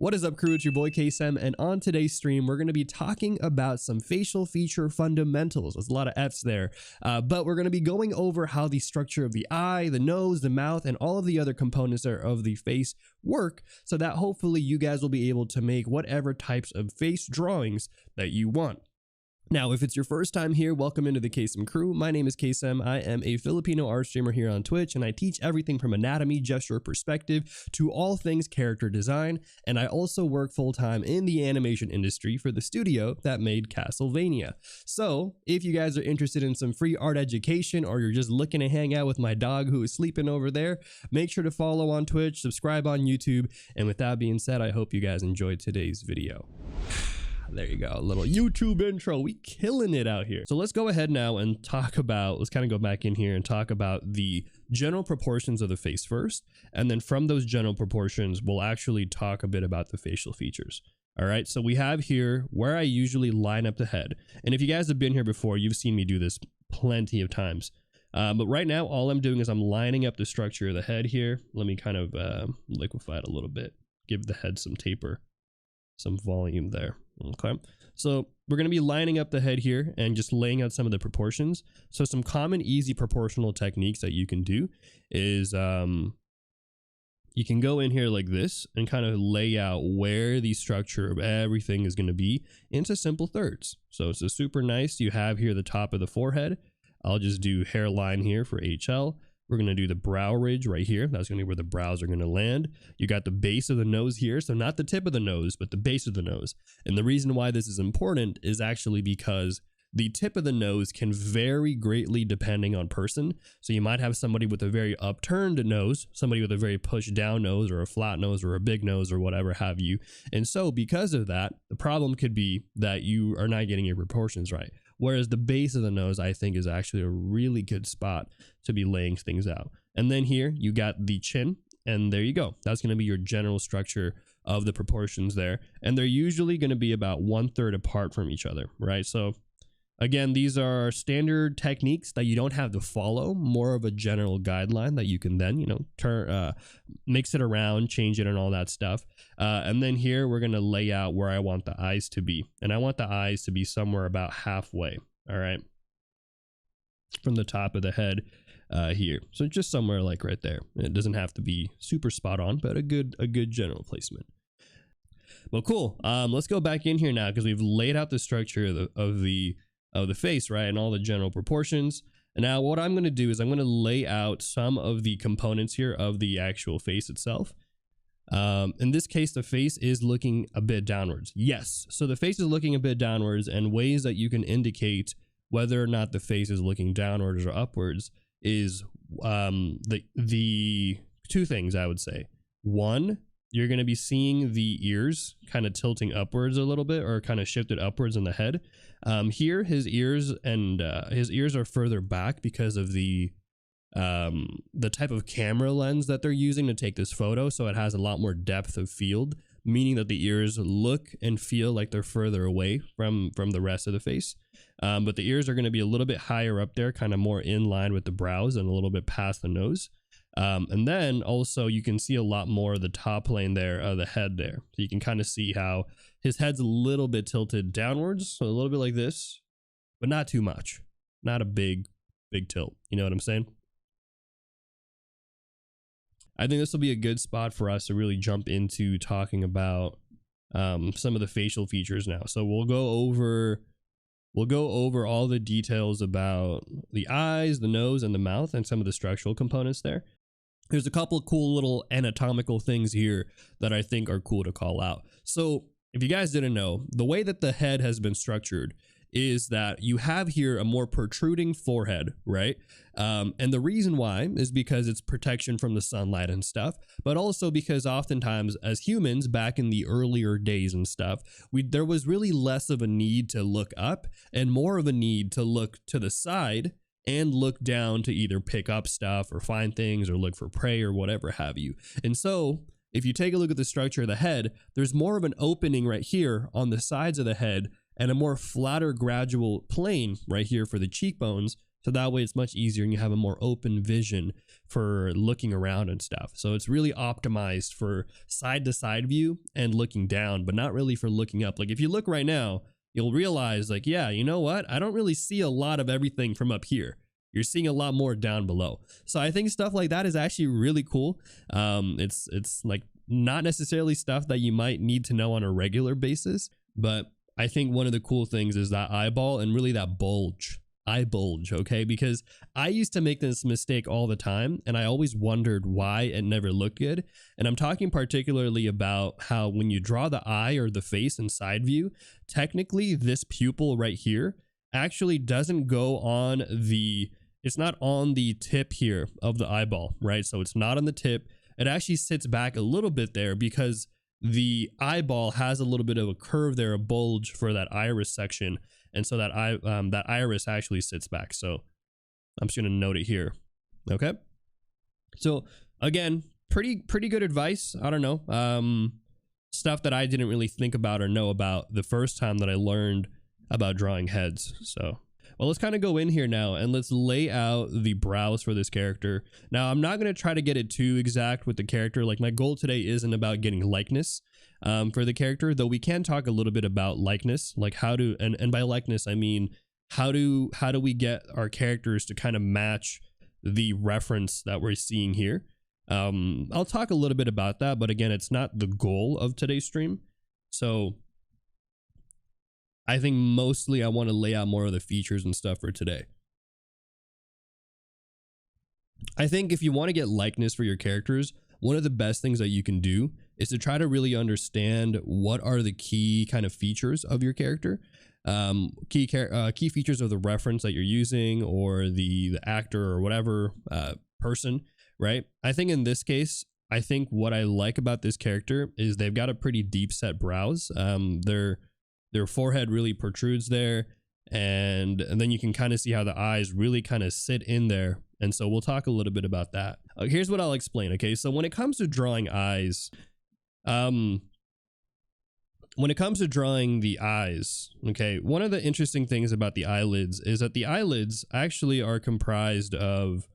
What is up, crew? It's your boy Kaycem, and on today's stream, we're going to be talking about some facial feature fundamentals. There's a lot of F's there, but we're going to be going over how the structure of the eye, the nose, the mouth, and all of the other components of the face work, so that hopefully you guys will be able to make whatever types of face drawings that you want. Now, if it's your first time here, welcome into the Kaycem crew. My name is Kaycem. I am a Filipino art streamer here on Twitch, and I teach everything from anatomy, gesture, perspective, to all things character design. And I also work full-time in the animation industry for the studio that made Castlevania. So if you guys are interested in some free art education, or you're just looking to hang out with my dog who is sleeping over there, make sure to follow on Twitch, subscribe on YouTube. And with that being said, I hope you guys enjoyed today's video. There you go, a little YouTube intro. We killing it out here. So let's go ahead now and talk about, let's kind of go back in here and talk about the general proportions of the face first. And then from those general proportions, we'll actually talk a bit about the facial features. All right, so we have here where I usually line up the head. And if you guys have been here before, you've seen me do this plenty of times. But right now, all I'm doing is I'm lining up the structure of the head here. Let me kind of liquefy it a little bit, give the head some taper, some volume there. Okay, so we're going to be lining up the head here and just laying out some of the proportions. So some common easy proportional techniques that you can do is you can go in here like this and kind of lay out where the structure of everything is going to be into simple thirds. So it's a super nice. You have here the top of the forehead. I'll just do hairline here for HL. We're going to do the brow ridge right here. That's going to be where the brows are going to land. You got the base of the nose here. So not the tip of the nose, but the base of the nose. And the reason why this is important is actually because the tip of the nose can vary greatly depending on person. So you might have somebody with a very upturned nose, somebody with a very pushed down nose, or a flat nose, or a big nose, or whatever have you. And so because of that, the problem could be that you are not getting your proportions right. Whereas the base of the nose, I think, is actually a really good spot to be laying things out. And then here you got the chin, and there you go. That's going to be your general structure of the proportions there. And they're usually going to be about 1/3 apart from each other, right? So again, these are standard techniques that you don't have to follow, more of a general guideline that you can then, you know, mix it around, change it, and all that stuff. And then here we're going to lay out where I want the eyes to be. And I want the eyes to be somewhere about halfway, all right, from the top of the head here. So just somewhere like right there. It doesn't have to be super spot on, but a good general placement. Well, cool. Let's go back in here now because we've laid out the structure of the face, right, and all the general proportions. And now what I'm going to do is I'm going to lay out some of the components here of the actual face itself. In this case, the face is looking a bit downwards. Yes, so the face is looking a bit downwards, and ways that you can indicate whether or not the face is looking downwards or upwards is the two things I would say. One, you're going to be seeing the ears kind of tilting upwards a little bit, or kind of shifted upwards in the head. Here, his ears are further back because of the type of camera lens that they're using to take this photo. So it has a lot more depth of field, meaning that the ears look and feel like they're further away from the rest of the face. But the ears are going to be a little bit higher up there, kind of more in line with the brows and a little bit past the nose. And then also you can see a lot more of the top plane there of the head there. So you can kind of see how his head's a little bit tilted downwards, so a little bit like this, but not too much. Not a big tilt. You know what I'm saying? I think this will be a good spot for us to really jump into talking about some of the facial features now. So we'll go over all the details about the eyes, the nose, and the mouth, and some of the structural components there. There's a couple of cool little anatomical things here that I think are cool to call out. So if you guys didn't know, the way that the head has been structured is that you have here a more protruding forehead, right? And the reason why is because it's protection from the sunlight and stuff, but also because oftentimes as humans back in the earlier days and stuff, there was really less of a need to look up and more of a need to look to the side and look down to either pick up stuff or find things or look for prey or whatever have you. And so if you take a look at the structure of the head, there's more of an opening right here on the sides of the head and a more flatter gradual plane right here for the cheekbones So that way it's much easier and you have a more open vision for looking around and stuff. So it's really optimized for side to side view and looking down, but not really for looking up. Like if you look right now, you'll realize like, yeah, you know what? I don't really see a lot of everything from up here. You're seeing a lot more down below. So I think stuff like that is actually really cool. It's like not necessarily stuff that you might need to know on a regular basis, but I think one of the cool things is that eyeball and really that eye bulge, okay? Because I used to make this mistake all the time and I always wondered why it never looked good. And I'm talking particularly about how when you draw the eye or the face in side view, technically this pupil right here actually doesn't go on it's not on the tip here of the eyeball, right? So it's not on the tip. It actually sits back a little bit there because the eyeball has a little bit of a curve there, a bulge for that iris section. And so that that iris actually sits back. So I'm just going to note it here. Okay. So again, pretty good advice. I don't know. Stuff that I didn't really think about or know about the first time that I learned about drawing heads. So, well, let's kind of go in here now and let's lay out the brows for this character. Now, I'm not going to try to get it too exact with the character. Like my goal today isn't about getting likeness for the character, though we can talk a little bit about likeness, like how to, and by likeness, I mean, how do we get our characters to kind of match the reference that we're seeing here? I'll talk a little bit about that, but again, it's not the goal of today's stream. So I think mostly I want to lay out more of the features and stuff for today. I think if you want to get likeness for your characters, one of the best things that you can do is to try to really understand what are the key kind of features of your character, key features of the reference that you're using or the actor or whatever person, right? I think in this case, I think what I like about this character is they've got a pretty deep set brows. Their forehead really protrudes there, and then you can kind of see how the eyes really kind of sit in there. And so we'll talk a little bit about that. Here's what I'll explain. Okay, so when it comes to drawing eyes, when it comes to drawing the eyes, okay, one of the interesting things about the eyelids is that the eyelids actually are comprised of,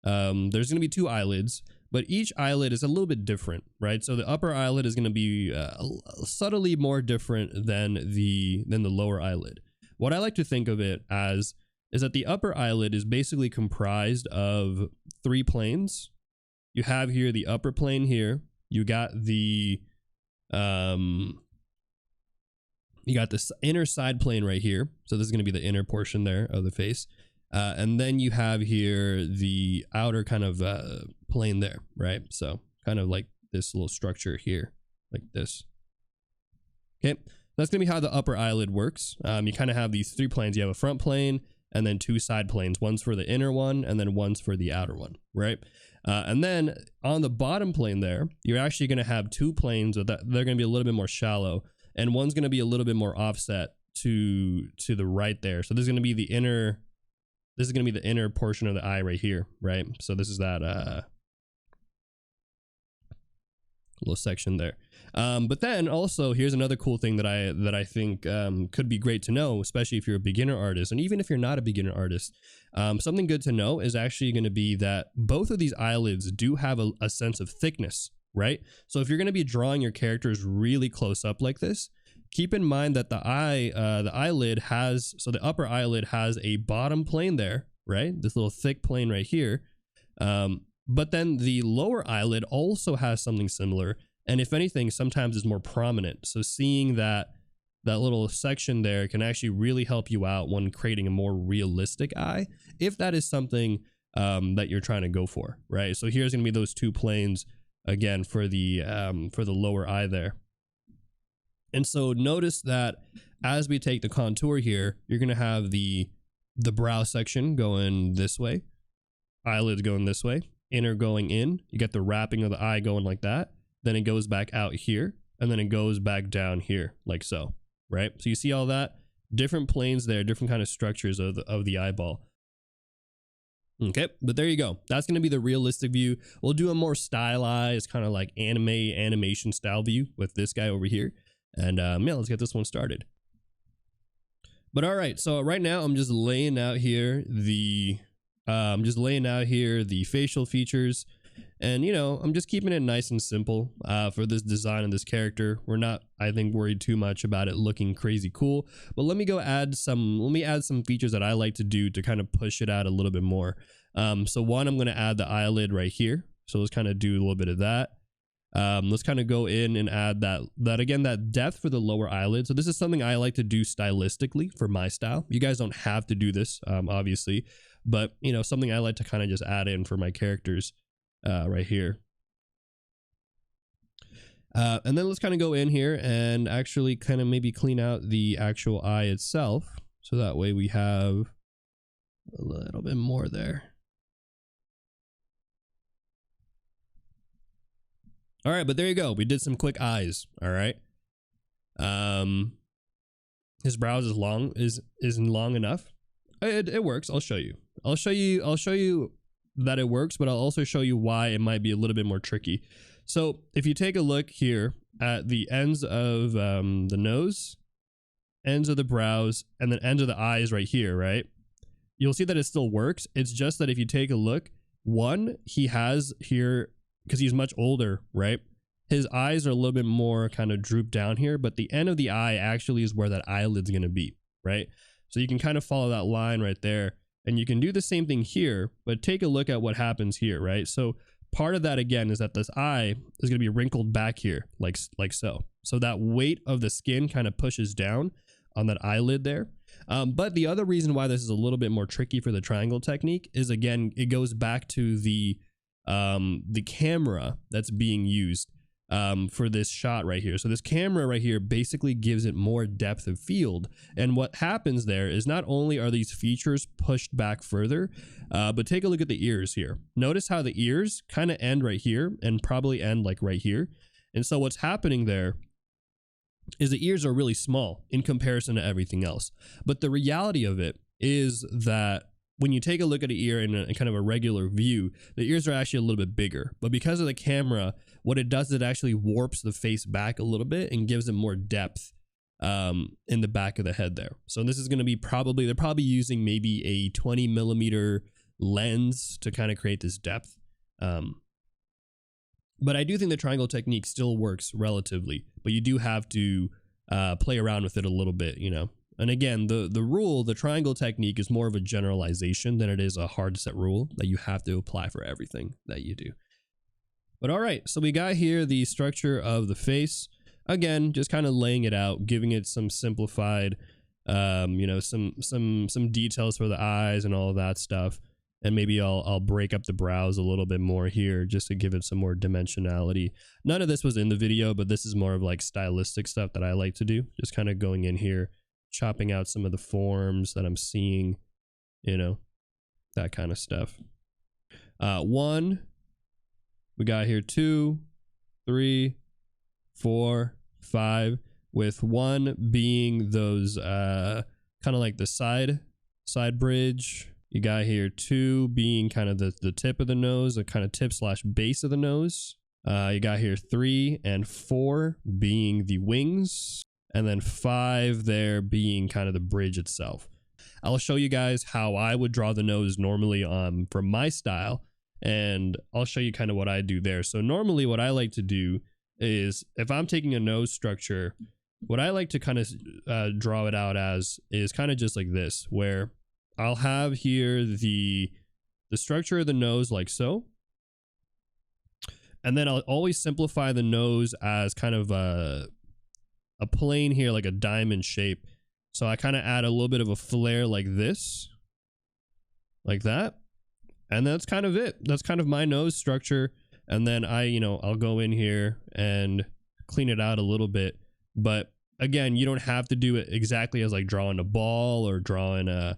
there's going to be two eyelids, but each eyelid is a little bit different, right? So the upper eyelid is going to be subtly more different than the lower eyelid. What I like to think of it as is that the upper eyelid is basically comprised of three planes. You have here the upper plane here. You got the inner side plane right here. So this is going to be the inner portion there of the face. And then you have here the outer kind of plane there, right? So kind of like this little structure here, like this. Okay, that's gonna be how the upper eyelid works. You kind of have these three planes. You have a front plane and then two side planes. One's for the inner one and then one's for the outer one, right? And then on the bottom plane there, you're actually gonna have two planes that they're gonna be a little bit more shallow, and one's gonna be a little bit more offset to the right there. So this is gonna be the inner. This is going to be the inner portion of the eye right here, right? So this is that little section there. But then also here's another cool thing that I think could be great to know, especially if you're a beginner artist, and even if you're not a beginner artist. Something good to know is actually going to be that both of these eyelids do have a sense of thickness, right? So if you're going to be drawing your characters really close up like this, keep in mind that the eyelid has, so the upper eyelid has a bottom plane there, right? This little thick plane right here. But then the lower eyelid also has something similar. And if anything, sometimes is more prominent. So seeing that little section there can actually really help you out when creating a more realistic eye, if that is something that you're trying to go for, right? So here's going to be those two planes again for the lower eye there. And so notice that as we take the contour here, you're going to have the brow section going this way, eyelids going this way, inner going in. You get the wrapping of the eye going like that. Then it goes back out here, and then it goes back down here like so, right? So you see all that? Different planes there, different kind of structures of the eyeball. Okay, but there you go. That's going to be the realistic view. We'll do a more stylized kind of like animation style view with this guy over here. And yeah, let's get this one started. But all right, so right now I'm just laying out here the facial features, and you know, I'm just keeping it nice and simple for this design of this character. We're not, I think, worried too much about it looking crazy cool, but let me add some features that I like to do to kind of push it out a little bit more. So one, I'm going to add the eyelid right here. So let's kind of do a little bit of that. Let's kind of go in and add that depth for the lower eyelid. So this is something I like to do stylistically for my style. You guys don't have to do this, obviously, but you know, something I like to kind of just add in for my characters right here. And then let's kind of go in here and actually kind of maybe clean out the actual eye itself. So that way we have a little bit more there. All right, but there you go. We did some quick eyes. All right. His brows is long enough. It works. I'll show you. I'll show you that it works, but I'll also show you why it might be a little bit more tricky. So if you take a look here at the ends of the nose, ends of the brows, and then ends of the eyes right here, right? You'll see that it still works. It's just that if you take a look, one, he has here, because he's much older, right? His eyes are a little bit more kind of drooped down here, but the end of the eye actually is where that eyelid's going to be, right? So you can kind of follow that line right there, and you can do the same thing here, but take a look at what happens here, right? So part of that, again, is that this eye is going to be wrinkled back here, like so. So that weight of the skin kind of pushes down on that eyelid there. But the other reason why this is a little bit more tricky for the triangle technique is, again, it goes back to the camera that's being used for this shot right here. So this camera right here basically gives it more depth of field. And what happens there is not only are these features pushed back further, but take a look at the ears here. Notice how the ears kind of end right here and probably end like right here. And so what's happening there is the ears are really small in comparison to everything else. But the reality of it is that when you take a look at an ear in a kind of a regular view, the ears are actually a little bit bigger. But because of the camera, what it does is it actually warps the face back a little bit and gives it more depth in the back of the head there. So this is going to be they're probably using maybe a 20 millimeter lens to kind of create this depth. But I do think the triangle technique still works relatively, but you do have to play around with it a little bit, you know. And again, the triangle technique is more of a generalization than it is a hard set rule that you have to apply for everything that you do. But all right, so we got here the structure of the face. Again, just kind of laying it out, giving it some simplified, you know, some details for the eyes and all of that stuff. And maybe I'll break up the brows a little bit more here just to give it some more dimensionality. None of this was in the video, but this is more of like stylistic stuff that I like to do. Just kind of going in here, chopping out some of the forms that I'm seeing, you know, that kind of stuff. One, we got here 2, 3, 4, 5, with 1 being those kind of like the side bridge. You got here 2 being kind of the tip of the nose, the kind of tip / base of the nose. You got here 3 and 4 being the wings, and then 5 there being kind of the bridge itself. I'll show you guys how I would draw the nose normally from my style, and I'll show you kind of what I do there. So normally what I like to do is, if I'm taking a nose structure, what I like to kind of draw it out as is kind of just like this, where I'll have here the structure of the nose like so. And then I'll always simplify the nose as kind of a plane here, like a diamond shape. So I kind of add a little bit of a flare like this, like that. And that's kind of it. That's kind of my nose structure. And then I'll go in here and clean it out a little bit. But again, you don't have to do it exactly as like drawing a ball or drawing a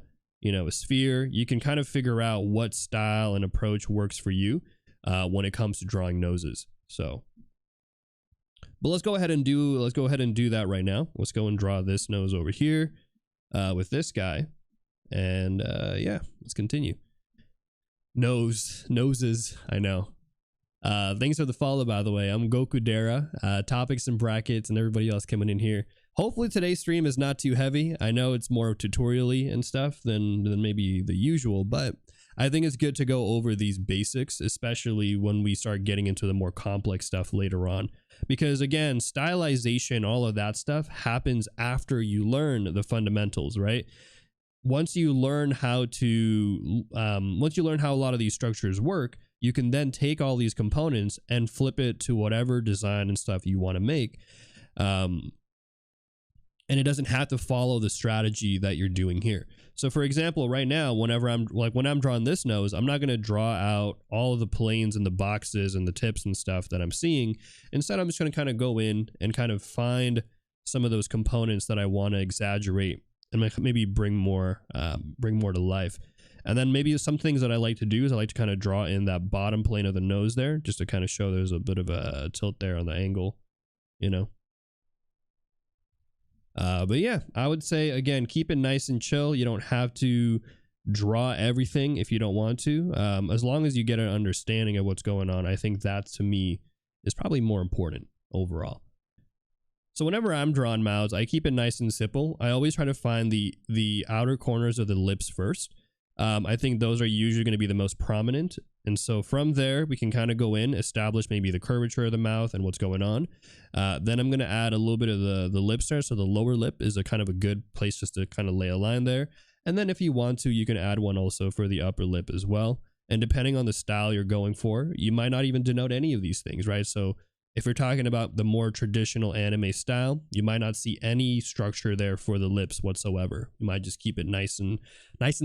sphere. You can kind of figure out what style and approach works for you when it comes to drawing noses. So, but let's go ahead and do that right now. Let's go and draw this nose over here with this guy, and yeah, let's continue. Noses, I know. Thanks for the follow, by the way. I'm Goku Dara. Topics and brackets and everybody else coming in here. hopefully today's stream is not too heavy. I know it's more tutorial-y and stuff than maybe the usual, but I think it's good to go over these basics, especially when we start getting into the more complex stuff later on. Because again, stylization, all of that stuff happens after you learn the fundamentals, right? Once you learn how a lot of these structures work, you can then take all these components and flip it to whatever design and stuff you want to make. And it doesn't have to follow the strategy that you're doing here. So for example, right now, when I'm drawing this nose, I'm not going to draw out all of the planes and the boxes and the tips and stuff that I'm seeing. Instead, I'm just going to kind of go in and kind of find some of those components that I want to exaggerate and maybe bring more to life. And then maybe some things that I like to do is I like to kind of draw in that bottom plane of the nose there, just to kind of show there's a bit of a tilt there on the angle, you know. But yeah, I would say, again, keep it nice and chill. You don't have to draw everything if you don't want to. As long as you get an understanding of what's going on, I think that, to me, is probably more important overall. So whenever I'm drawing mouths, I keep it nice and simple. I always try to find the outer corners of the lips first. I think those are usually going to be the most prominent. And so from there, we can kind of go in, establish maybe the curvature of the mouth and what's going on. Then I'm going to add a little bit of the lips there. So the lower lip is a kind of a good place just to kind of lay a line there. And then if you want to, you can add one also for the upper lip as well. And depending on the style you're going for, you might not even denote any of these things, right? So if you're talking about the more traditional anime style, you might not see any structure there for the lips whatsoever. You might just keep it nice and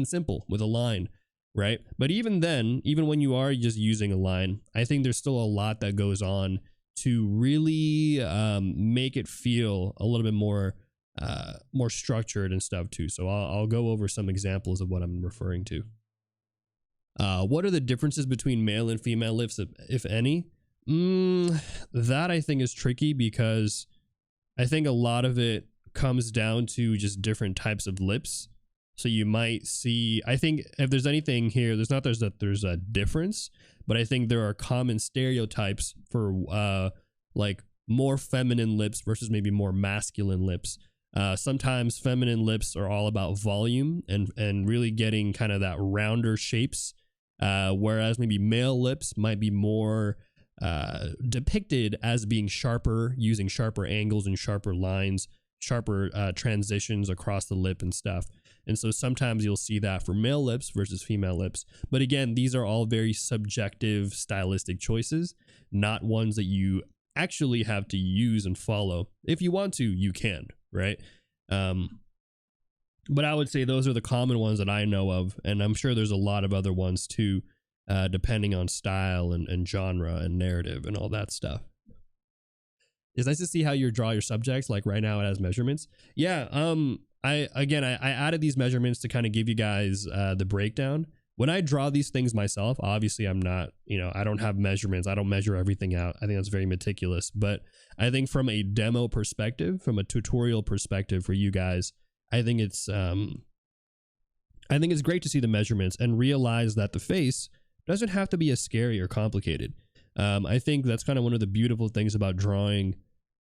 simple with a line, right? But even then, even when you are just using a line, I think there's still a lot that goes on to really make it feel a little bit more structured and stuff too. So I'll go over some examples of what I'm referring to. What are the differences between male and female lips, if any? That I think is tricky, because I think a lot of it comes down to just different types of lips. So you might see, I think if there's anything here, there's a difference, but I think there are common stereotypes for like more feminine lips versus maybe more masculine lips. Sometimes feminine lips are all about volume and really getting kind of that rounder shapes, whereas maybe male lips might be more depicted as being sharper, using sharper angles and sharper lines, sharper transitions across the lip and stuff. And so sometimes you'll see that for male lips versus female lips. But again, these are all very subjective stylistic choices, not ones that you actually have to use and follow. If you want to, you can, right? But I would say those are the common ones that I know of, and I'm sure there's a lot of other ones too, depending on style and genre and narrative and all that stuff. It's nice to see how you draw your subjects. Like right now it has measurements. Yeah. I added these measurements to kind of give you guys the breakdown. When I draw these things myself, obviously I'm not, I don't have measurements. I don't measure everything out. I think that's very meticulous. But I think from a demo perspective, from a tutorial perspective for you guys, I think it's great to see the measurements and realize that the face doesn't have to be as scary or complicated. I think that's kind of one of the beautiful things about drawing,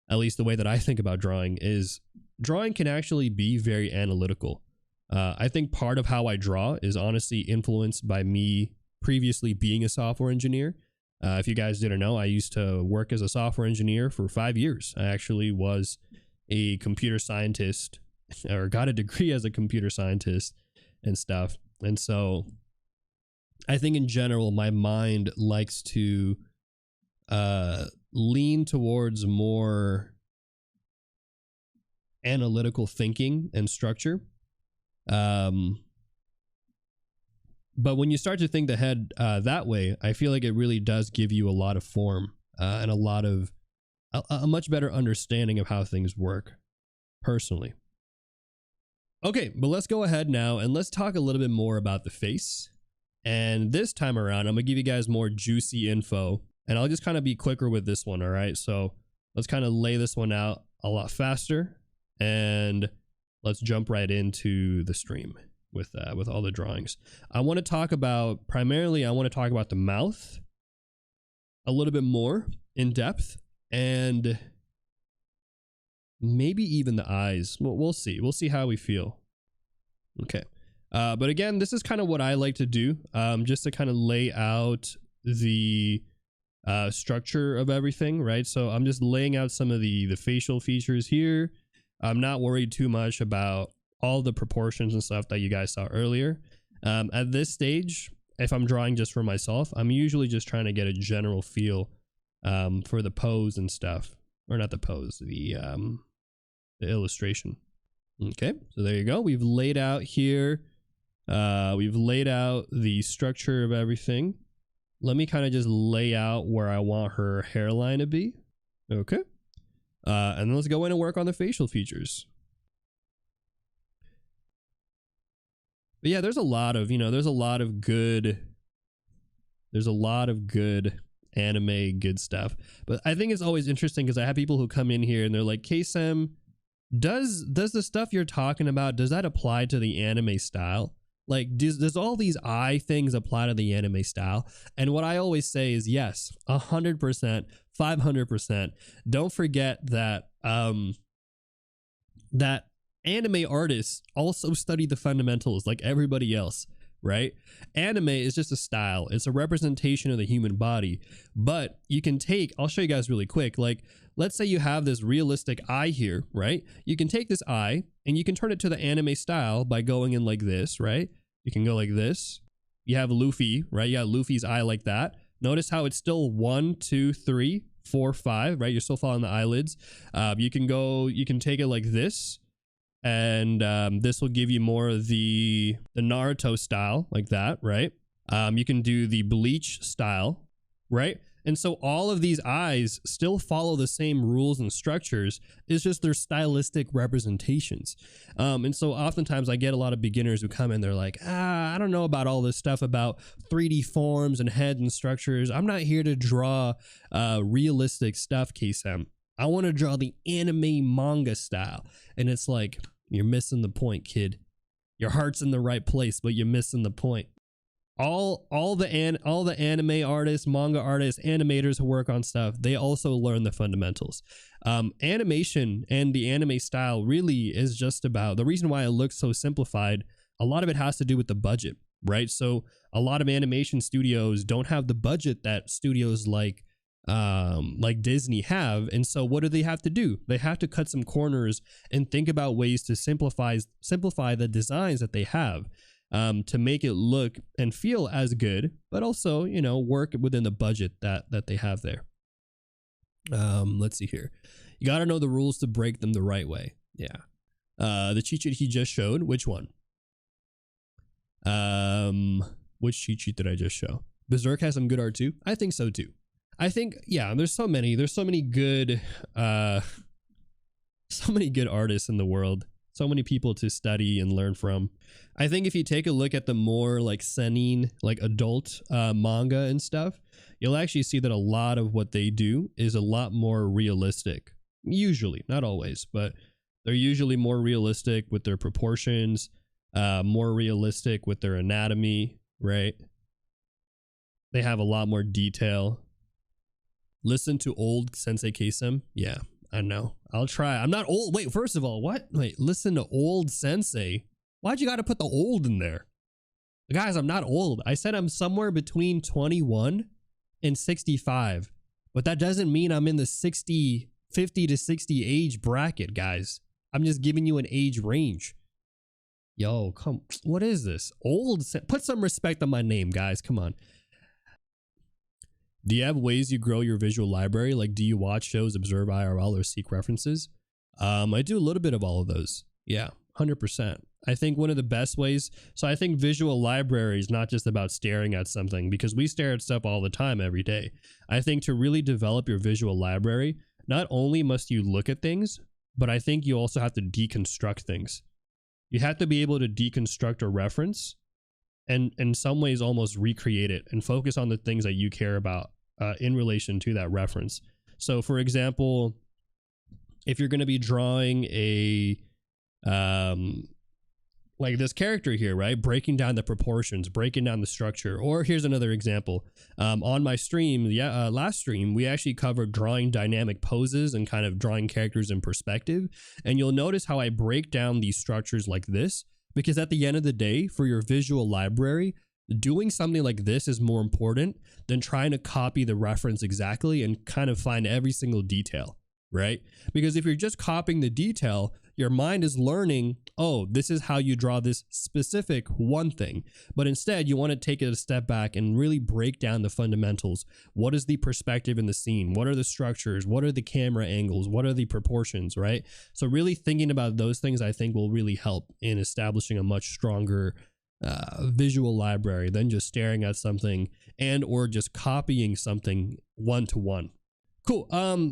at least the way that I think about drawing, is drawing can actually be very analytical. I think part of how I draw is honestly influenced by me previously being a software engineer. If you guys didn't know, I used to work as a software engineer for 5 years. I actually was a computer scientist, or got a degree as a computer scientist and stuff. And so I think in general, my mind likes to lean towards more analytical thinking and structure. But when you start to think ahead that way, I feel like it really does give you a lot of form and a much better understanding of how things work personally. Okay, but let's go ahead now and let's talk a little bit more about the face. And this time around, I'm gonna give you guys more juicy info, and I'll just kind of be quicker with this one. All right, so let's kind of lay this one out a lot faster, and let's jump right into the stream with all the drawings. I want to talk about the mouth a little bit more in depth, and maybe even the eyes. We'll see. We'll see how we feel. Okay. But again, this is kind of what I like to do, just to kind of lay out the structure of everything, right? So I'm just laying out some of the facial features here. I'm not worried too much about all the proportions and stuff that you guys saw earlier. At this stage, if I'm drawing just for myself, I'm usually just trying to get a general feel for the pose and stuff, or not the pose, the illustration. Okay, so there you go. We've laid out here. We've laid out the structure of everything. Let me kind of just lay out where I want her hairline to be. Okay. And then let's go in and work on the facial features. But yeah, there's a lot of, there's a lot of good anime, good stuff. But I think it's always interesting because I have people who come in here and they're like, Kaycem, does the stuff you're talking about, does that apply to the anime style? Like, does all these eye things apply to the anime style? And what I always say is yes, 100%, 500%. Don't forget that that anime artists also study the fundamentals like everybody else, right? Anime is just a style. It's a representation of the human body. But you can take, I'll show you guys really quick, like, let's say you have this realistic eye here, right? You can take this eye and you can turn it to the anime style by going in like this, right? You can go like this. You have Luffy, right? You got Luffy's eye like that. Notice how it's still 1, 2, 3, 4, 5, right? You're still following the eyelids. You can take it like this. And this will give you more of the Naruto style like that, right? You can do the Bleach style, right? And so all of these eyes still follow the same rules and structures. It's just their stylistic representations. And so oftentimes I get a lot of beginners who come in, they're like, I don't know about all this stuff about 3D forms and heads and structures. I'm not here to draw realistic stuff, Kaycem. I want to draw the anime manga style. And it's like, you're missing the point, kid. Your heart's in the right place, but you're missing the point. All the anime artists, manga artists, animators who work on stuff, they also learn the fundamentals. Animation and the anime style really is just about, the reason why it looks so simplified, a lot of it has to do with the budget, right? So a lot of animation studios don't have the budget that studios like Disney have, and so what do they have to do? They have to cut some corners and think about ways to simplify the designs that they have, to make it look and feel as good, but also, work within the budget that they have there. Let's see here. You got to know the rules to break them the right way. Yeah. The cheat sheet he just showed, which one? Which cheat sheet did I just show? Berserk has some good art too. I think so too. I think, yeah, there's so many good artists in the world, so many people to study and learn from. I think if you take a look at the more like seinen, like adult manga and stuff, you'll actually see that a lot of what they do is a lot more realistic. Usually, not always, but they're usually more realistic with their proportions, more realistic with their anatomy, right? They have a lot more detail. Listen to old Sensei Kaycem. Yeah, I know. I'll try. I'm not old. Wait, first of all, what? Wait, listen to old Sensei. Why'd you got to put the old in there? Guys, I'm not old. I said I'm somewhere between 21 and 65. But that doesn't mean I'm in the 50 to 60 age bracket, guys. I'm just giving you an age range. Yo, come. What is this? Old. Put some respect on my name, guys. Come on. Do you have ways you grow your visual library? Like, do you watch shows, observe IRL, or seek references? I do a little bit of all of those. Yeah, 100%. I think one of the best ways, so I think visual library is not just about staring at something, because we stare at stuff all the time every day. I think to really develop your visual library, not only must you look at things, but I think you also have to deconstruct things. You have to be able to deconstruct a reference and in some ways almost recreate it and focus on the things that you care about in relation to that reference. So for example, if you're going to be drawing a like this character here, right? Breaking down the proportions, breaking down the structure. Or here's another example. On my stream, last stream, we actually covered drawing dynamic poses and kind of drawing characters in perspective. And you'll notice how I break down these structures like this, because at the end of the day, for your visual library, doing something like this is more important than trying to copy the reference exactly and kind of find every single detail, right? Because if you're just copying the detail, your mind is learning, oh, this is how you draw this specific one thing. But instead, you want to take it a step back and really break down the fundamentals. What is the perspective in the scene? What are the structures? What are the camera angles? What are the proportions, right? So really thinking about those things, I think, will really help in establishing a much stronger visual library than just staring at something and or just copying something one-to-one. Cool.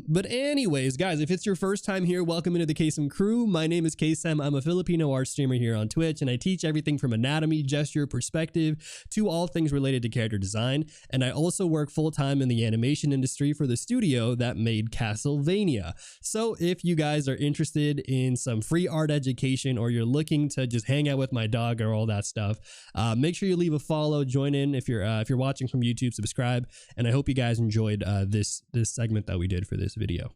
But anyways, guys, if it's your first time here, welcome into the Kaycem crew. My name is Kaycem. I'm a Filipino art streamer here on Twitch, and I teach everything from anatomy, gesture, perspective to all things related to character design. And I also work full-time in the animation industry for the studio that made Castlevania. So if you guys are interested in some free art education, or you're looking to just hang out with my dog or all that stuff, make sure you leave a follow, join in. If you're watching from YouTube, subscribe. And I hope you guys enjoyed this segment that we did for this video.